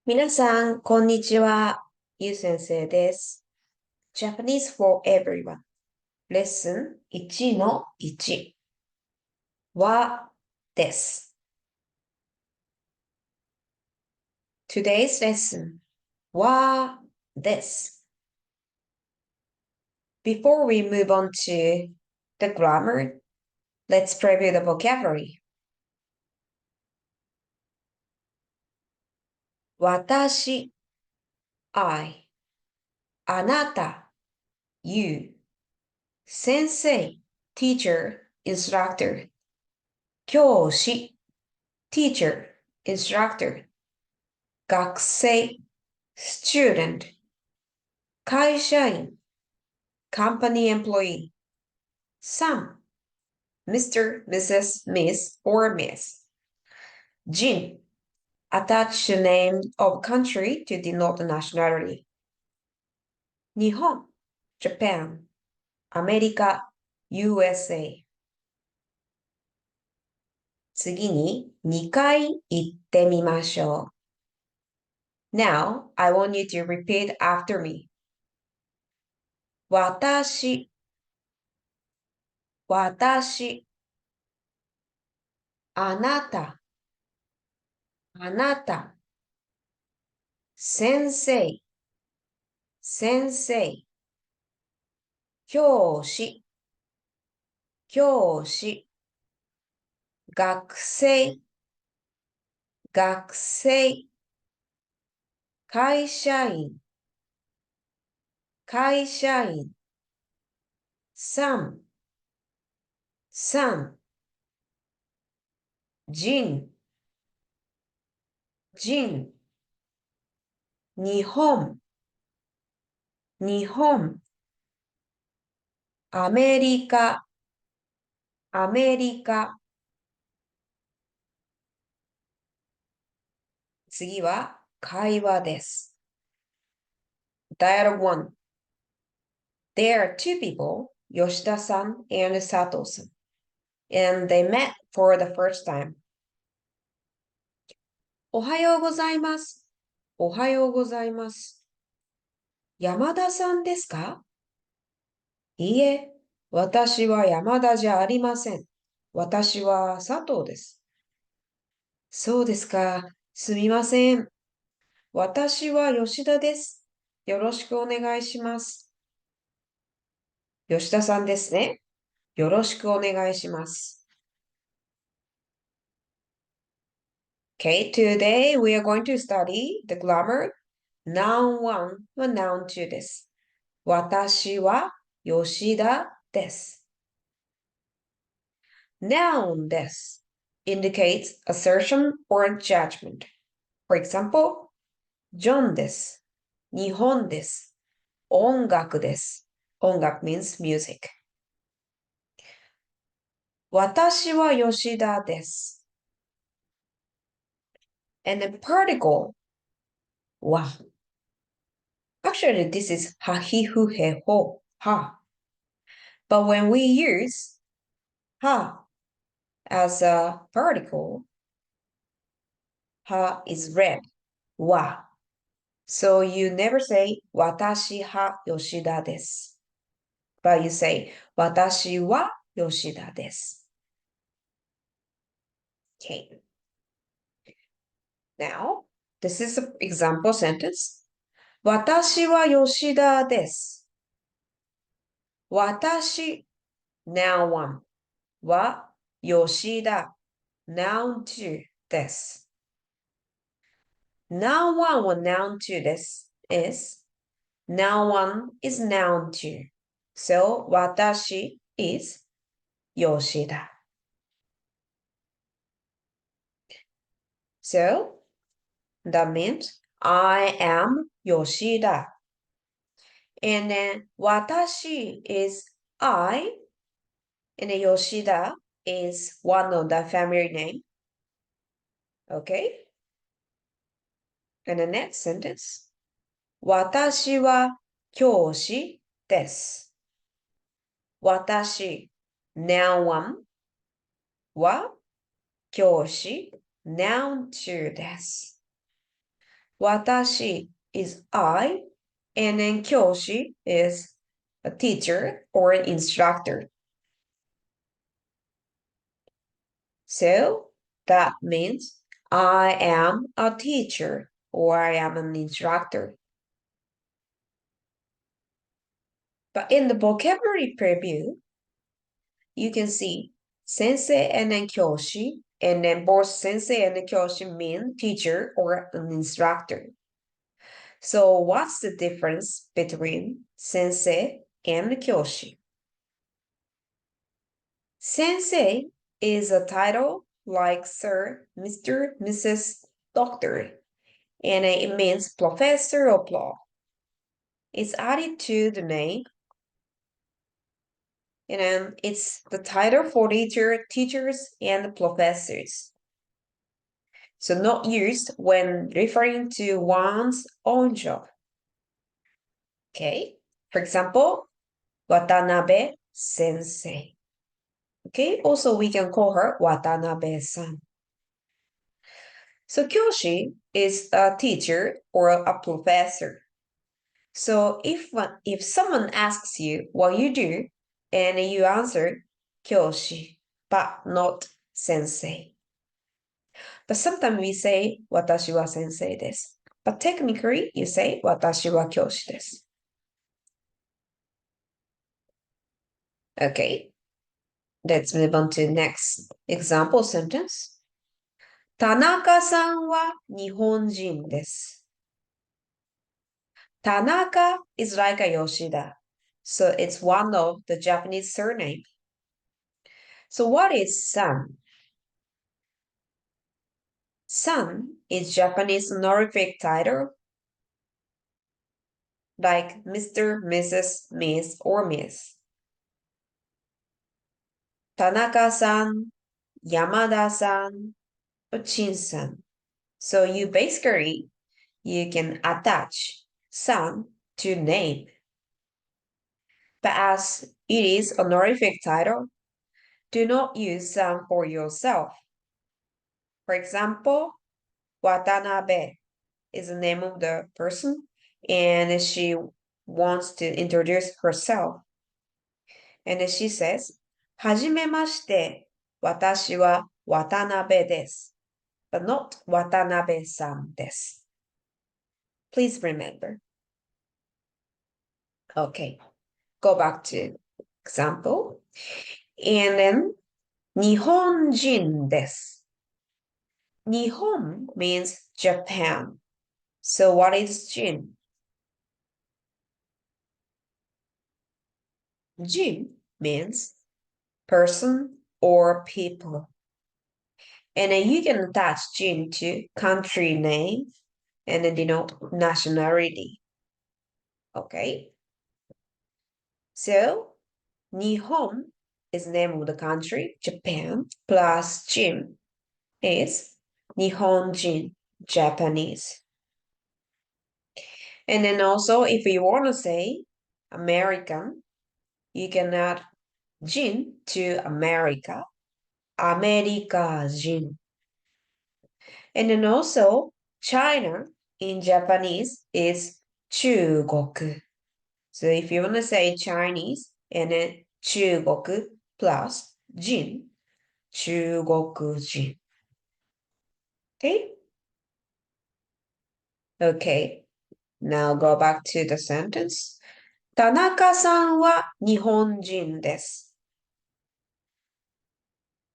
皆さん、こんにちは。ゆう先生です。Japanese for everyone. レッスン1の1はです。Today's lesson はです。Before we move on to the grammar, let's preview the vocabulary. 私 I あなた You 先生 Teacher, Instructor 教師 Teacher, Instructor 学生 student 会社員 company employee son Mr., Mrs., Miss or Miss 人 attach the name of country to denote the nationality 日本 Japan アメリカ USA 次に2回言ってみましょう Now, I want you to repeat after me 私あなたあなた先生教師学生会社員さん人日本アメリカ次は会話です。Dialogue 1 There are two people, Yoshida-san and Sato-san, and they met for the first time. おはようございます。山田さんですか？いいえ、私は山田じゃありません。私は佐藤です。そうですか。すみません。私は吉田です。よろしくお願いします。吉田さんですね。よろしくお願いします。Okay, today we are going to study the grammar Noun 1は Noun 2です。私は吉田です。Noun です indicates assertion or judgment. For example, John です。日本です。音楽です。音楽 means music. 私は吉田です。And the particle は actually this is ha, he, who, he, ho, ha. But when we use ha as a particle, ha is read, wa. So you never say 私は吉田です。But you say 私は吉田です。Okay. Now, this is an example sentence. 私は吉田です。私 Noun 1は吉田 Noun 2です。Noun 1は Noun 2です。is Noun 1 is Noun 2. So 私 is 吉田. So that means I am Yoshida. And then watashi is I, and then Yoshida is one of the family name. Okay? And the next sentence. 私は教師です。私 noun 1は教師 noun 2です。Watashi is I, and then kyoshi is a teacher or an instructor. So that means I am a teacher or I am an instructor. But in the vocabulary preview, you can see sensei and then kyoshi, and then both sensei and kyoshi mean teacher or an instructor. So what's the difference between sensei and kyoshi? Sensei is a title like Sir, Mr., Mrs., Doctor, and it means professor of law. It's added to the name, and then it's the title for teachers and professors. So not used when referring to one's own job. Okay, for example, Watanabe Sensei. Okay, also we can call her Watanabe-san. So Kyoshi is a teacher or a professor. So if someone asks you what you do and you answer Kyoshi, but not Sensei. But sometimes we say Watashi wa sensei desu. But technically you say Watashi wa kyoshi desu. Okay, let's move on to next example sentence. 田中さんは日本人です。Tanaka is like a Yoshida, so it's one of the Japanese surname. So what is san? San is Japanese honorific title like Mr., Mrs., Miss, or Miss. Tanaka-san, Yamada-san, or Chin-san. So you can attach san to name. But as it is honorific title, do not use san for yourself. For example, Watanabe is the name of the person, and she wants to introduce herself. And she says, はじめまして、私は渡辺です。But not Watanabe-san です。Please remember. Okay, go back to example. And then, 日本人です。Nihon means Japan. So what is Jin? Jin means person or people. And then you can attach Jin to country name and then denote nationality. Okay. So Nihon is the name of the country, Japan, plus Jin is Nihonjin, Japanese. And then also, if you want to say American, you can add Jin to America, America-jin. And then also, China in Japanese is 中国. So if you want to say Chinese and then 中国 plus jin, 中国人. Okay? Okay. Now go back to the sentence. 田中さんは日本人です。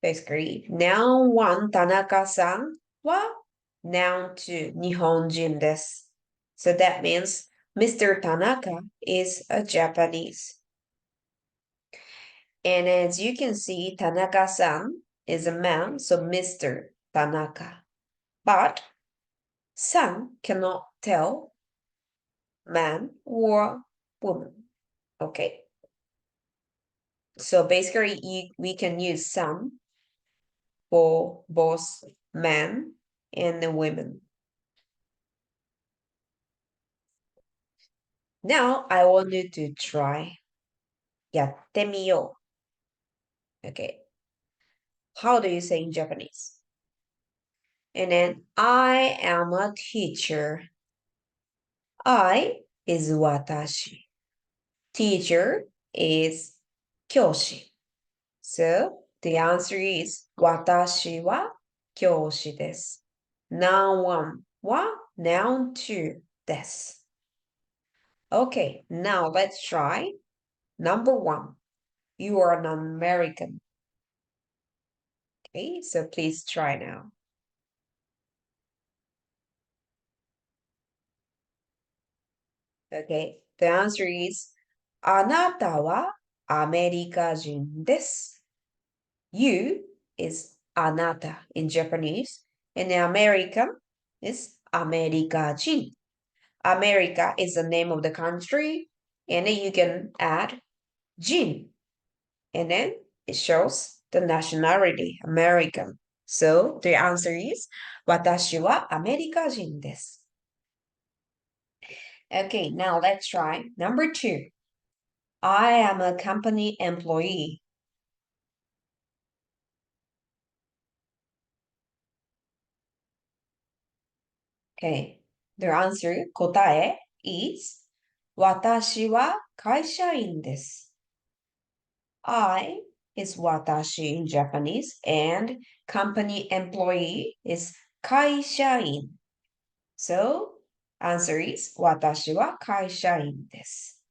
Basically, noun one 田中さんは noun two 日本人です。So that means Mr. Tanaka is a Japanese. And as you can see, Tanaka-san is a man, so Mr. Tanaka. But san cannot tell man or woman. Okay. So basically, we can use san for both men and the women. Now, I want you to try. やってみよう. Okay. How do you say in Japanese? And then I am a teacher. I is watashi. Teacher is kyoshi. So the answer is 私は教師です。Noun 1は Noun 2です。Okay, now let's try. Number 1. You are an American. Okay, so please try now. Okay, the answer is あなたはアメリカ人です。You is あなた in Japanese, and the American is アメリカ人. America is the name of the country, and then you can add Jin, and then it shows the nationality, American. So the answer is 私はアメリカ人です。Okay, now let's try. Number 2. I am a company employee. Okay, the answer, 答え is 私は会社員です。I is watashi in Japanese, and company employee is 会社員. So, answer is 私は会社員です.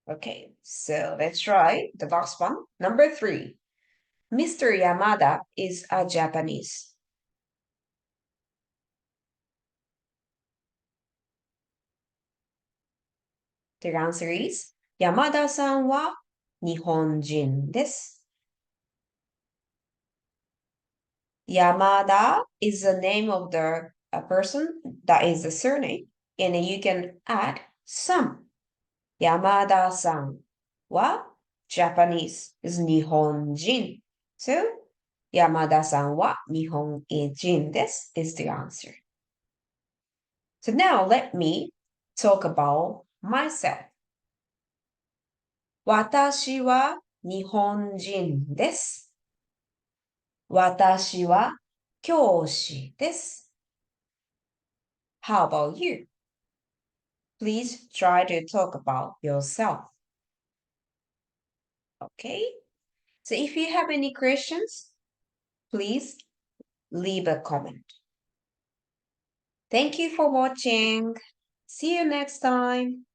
Okay, so let's try the last one. Number 3. Mr. Yamada is a Japanese. The answer is 山田さんは日本人です。Yamada is the name of the a person that is the surname, and you can add some. Yamada-san wa Japanese is 日本人. So, Yamada-san wa 日本人です is the answer. So now let me talk about myself. 私は日本人です。私は教師です。How about you? Please try to talk about yourself. Okay? So if you have any questions, please leave a comment. Thank you for watching. See you next time.